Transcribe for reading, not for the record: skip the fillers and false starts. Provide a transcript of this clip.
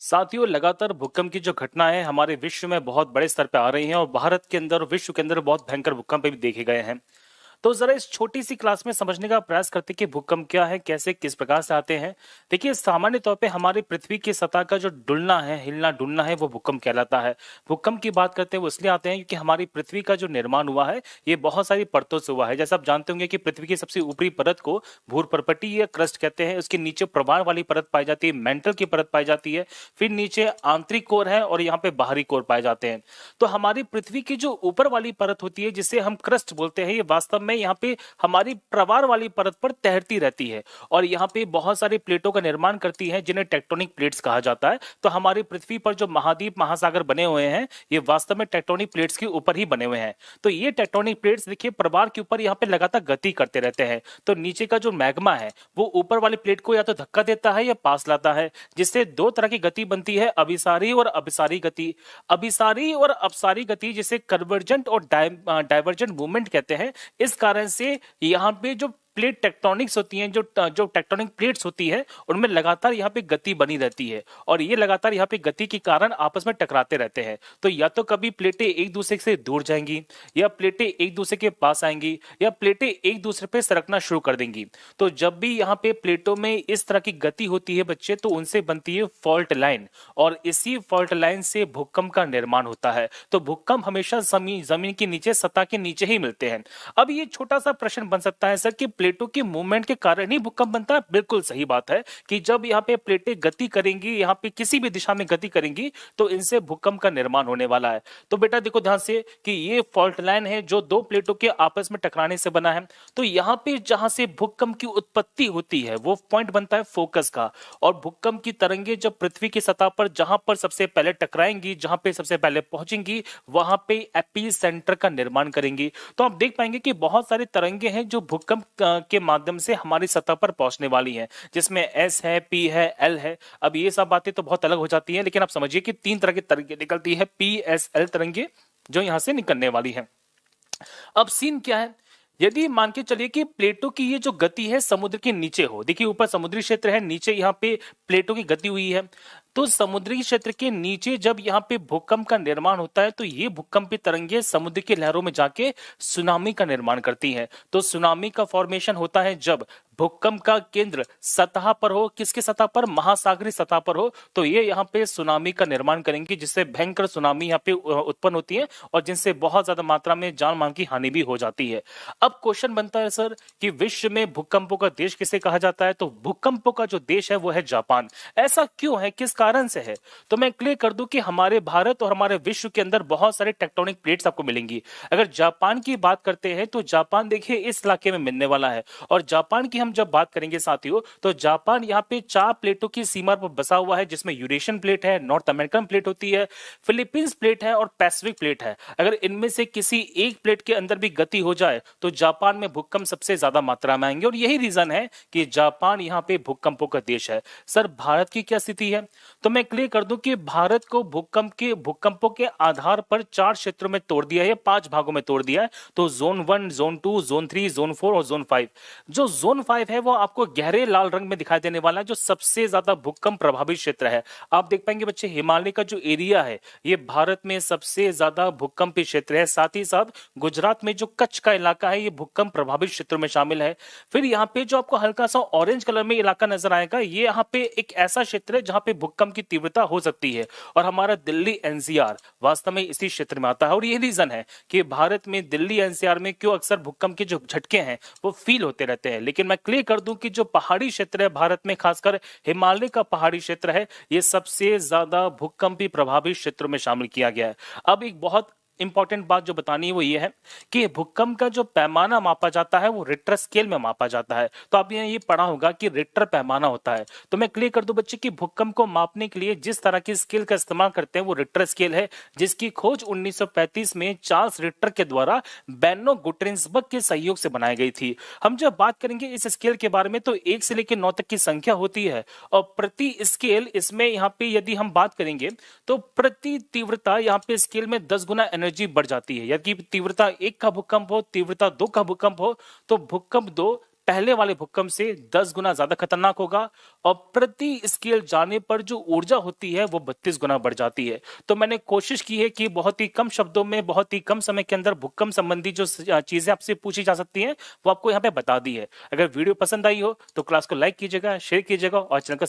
साथियों, लगातार भूकंप की जो घटना है हमारे विश्व में बहुत बड़े स्तर पे आ रही हैं और भारत के अंदर और विश्व के अंदर बहुत भयंकर भूकंप भी देखे गए हैं। तो जरा इस छोटी सी क्लास में समझने का प्रयास करते हैं कि भूकंप क्या है, कैसे किस प्रकार से आते हैं। देखिए, सामान्य तौर पे हमारी पृथ्वी की सतह का जो डुलना है, हिलना डुलना है, वो भूकंप कहलाता है। भूकंप की बात करते हैं वो इसलिए आते हैं क्योंकि हमारी पृथ्वी का जो निर्माण हुआ है ये बहुत सारी परतों से हुआ है। जैसा आप जानते होंगे कि पृथ्वी की सबसे ऊपरी परत को भूपर्पटी या क्रस्ट कहते हैं। उसके नीचे प्रवाल वाली परत पाई जाती है, मेंटल की परत पाई जाती है। फिर नीचे आंतरिक कोर है और यहाँ पे बाहरी कोर पाए जाते हैं। तो हमारी पृथ्वी की जो ऊपर वाली परत होती है जिसे हम क्रस्ट बोलते हैं, ये वास्तव में यहाँ पे हमारी प्रवाल वाली परत पर तैरती रहती है और यहाँ पे बहुत सारी प्लेटों का निर्माण करती है जिन्हें टेक्टोनिक प्लेट्स कहा जाता है। तो हमारी पृथ्वी पर जो महाद्वीप महासागर बने हुए हैं ये वास्तव में टेक्टोनिक प्लेट्स के ऊपर ही बने हुए हैं। तो ये टेक्टोनिक प्लेट्स देखिए प्रवाल के ऊपर यहाँ पे लगातार गति करते रहते हैं। तो नीचे का जो मैग्मा है वो ऊपर वाली प्लेट को या तो धक्का देता है या पास लाता है, जिससे दो तरह की गति बनती है, अभिसारी और अपसारी गति। अभिसारी और अपसारी गति जिसे कन्वर्जेंट और डाइवर्जेंट मूवमेंट कहते हैं। इस कारण से यहाँ पे जो प्लेट टेक्टोनिक्स होती हैं, जो टेक्टोनिक प्लेट्स होती है उनमें लगातार यहाँ पे गति बनी रहती है और ये लगातार यहाँ पे गति के कारण आपस में टकराते रहते हैं। तो या तो कभी प्लेटें एक दूसरे से दूर जाएंगी या प्लेटें एक दूसरे के पास आएंगी या प्लेटें एक दूसरे पे सरकना शुरू कर देंगी। तो जब भी यहाँ पे प्लेटों में इस तरह की गति होती है बच्चे, तो उनसे बनती है फॉल्ट लाइन और इसी फॉल्ट लाइन से भूकंप का निर्माण होता है। तो भूकंप हमेशा जमीन के नीचे, सतह के नीचे ही मिलते हैं। अब ये छोटा सा प्रश्न बन सकता है सर कि प्लेटों के मूवमेंट के कारण ही भूकंप बनता है। बिल्कुल सही बात है कि जब यहाँ पे प्लेटें गति करेंगी, यहाँ पे किसी भी दिशा में गति करेंगी, तो इनसे भूकंप का निर्माण होने वाला है। तो बेटा देखो ध्यान से कि ये फॉल्ट लाइन है जो दो प्लेटों के आपस में टकराने से बना है। तो यहाँ पे जहां से भूकंप की उत्पत्ति होती है वो पॉइंट बनता है फोकस का। और भूकंप की तरंगे जब पृथ्वी की सतह पर जहां पर सबसे पहले टकराएंगी, जहां पे सबसे पहले पहुंचेंगी, वहां पे एपी सेंटर का निर्माण करेंगी। तो आप देख पाएंगे कि बहुत सारी तरंगे हैं जो भूकंप के माध्यम से हमारी सतह पर पहुंचने वाली हैं, जिसमें एस है, पी है, एल है। अब ये सब बातें तो बहुत अलग हो जाती हैं, लेकिन आप समझिए कि तीन तरह की तरंगे निकलती है, पी एस एल तरंगे जो यहां से निकलने वाली है। अब सीन क्या है, यदि मान के चलिए कि प्लेटों की ये जो गति है समुद्र के नीचे हो, देखिए ऊपर समुद्री क्षेत्र है, नीचे यहाँ पे प्लेटों की गति हुई है। तो समुद्री क्षेत्र के नीचे जब यहाँ पे भूकंप का निर्माण होता है तो ये भूकंपी तरंगे समुद्र की लहरों में जाके सुनामी का निर्माण करती हैं। तो सुनामी का फॉर्मेशन होता है जब भूकंप का केंद्र सतह पर हो, किसके सतह पर, महासागरीय सतह पर हो। तो ये यहाँ पे सुनामी का निर्माण करेंगे जिससे भयंकर सुनामी यहाँ पे उत्पन्न होती है और जिनसे बहुत ज्यादा मात्रा में जान माल की हानि भी हो जाती है। अब क्वेश्चन बनता है सर कि विश्व में भूकंपों का देश किसे कहा जाता है? तो भूकंपों का जो देश है वो है जापान। ऐसा क्यों है, किस कारण से है? तो मैं क्लियर कर दूं कि हमारे भारत और हमारे विश्व के अंदर बहुत सारे टेक्टोनिक प्लेट्स आपको मिलेंगी। अगर जापान की बात करते हैं तो जापान देखिए इस इलाके में मिलने वाला है। और जापान की हम जब बात करेंगे साथियों, तो जापान यहाँ पे चार प्लेटों की सीमा पर बसा हुआ है, जिसमें यूरेशियन प्लेट है, नॉर्थ अमेरिकन प्लेट होती है, फिलीपींस प्लेट है और पैसिफिक प्लेट है। अगर इनमें से किसी एक प्लेट के अंदर भी गति हो जाए तो जापान में भूकंप सबसे ज्यादा मात्रा में आएंगे और यही रीजन है कि जापान यहाँ पे भूकंपों का देश है। सर भारत की क्या स्थिति है? तो मैं क्लियर कर दूं कि भारत को भूकंपों के आधार पर चार क्षेत्रों में तोड़ दिया है, पांच भागों में तोड़ दिया है। तो जोन 1, जोन 2, जोन 3, जोन 4 और जोन 5। जो जोन 5 है वो आपको गहरे लाल रंग में दिखाई देने वाला है, जो सबसे ज्यादा भूकंप प्रभावित क्षेत्र है। आप देख पाएंगे बच्चे, हिमालय का जो एरिया है ये भारत में सबसे ज्यादा भूकंपी क्षेत्र है। साथ ही साथ गुजरात में जो कच्छ का इलाका है ये भूकंप प्रभावित क्षेत्रों में शामिल है। फिर यहाँ पे जो आपको हल्का सा ऑरेंज कलर में इलाका नजर आएगा, ये यहाँ पे एक ऐसा क्षेत्र है जहां पे भूकंप की तीव्रता हो सकती है। और हमारा दिल्ली एनसीआर वास्तव में इसी क्षेत्र में आता है और यही रीजन है कि भारत में दिल्ली एनसीआर में क्यों अक्सर भूकंप के जो झटके हैं वो फील होते रहते हैं। लेकिन मैं क्लियर कर दूं कि जो पहाड़ी क्षेत्र है भारत में, खासकर हिमालय का पहाड़ी क्षेत्र है, ये सबसे ज्यादा भूकंपी प्रभावित क्षेत्रों में शामिल किया गया है। अब एक बहुत इंपॉर्टेंट बात जो बतानी है वो ये है कि भूकंप का जो पैमाना मापा जाता है वो रिक्टर स्केल में मापा जाता है। तो आपने ये पढ़ा होगा कि रिक्टर पैमाना होता है। तो मैं क्लियर कर दूं बच्चे कि भूकंप को मापने के लिए जिस तरह की स्केल का इस्तेमाल करते हैं वो रिक्टर स्केल है, जिसकी खोज 1935 में चार्ल्स रिक्टर के द्वारा बेनो गुटेन्सबर्ग के सहयोग से बनाई गई थी। हम जब बात करेंगे इस स्केल के बारे में तो 1 से लेकर 9 तक की संख्या होती है और प्रति स्केल इसमें यहाँ पे यदि हम बात करेंगे तो प्रति तीव्रता यहाँ पे स्केल में 10 गुना एनर्जी बढ़ जाती है। यदि तीव्रता 1 का भूकंप हो, तीव्रता 2 का भूकंप हो, तो भूकंप 2 पहले वाले भूकंप से 10 गुना ज्यादा खतरनाक होगा और प्रति स्केल जाने पर जो ऊर्जा होती है वो 32 गुना बढ़ जाती है। तो मैंने कोशिश की है कि बहुत ही कम शब्दों में बहुत ही कम समय के अंदर भूकंप संबंधी जो चीजें आपसे पूछी जा सकती हैं वो आपको यहाँ पे बता दी है। अगर वीडियो पसंद आई हो तो क्लास को लाइक कीजिएगा, शेयर कीजिएगा और चैनल का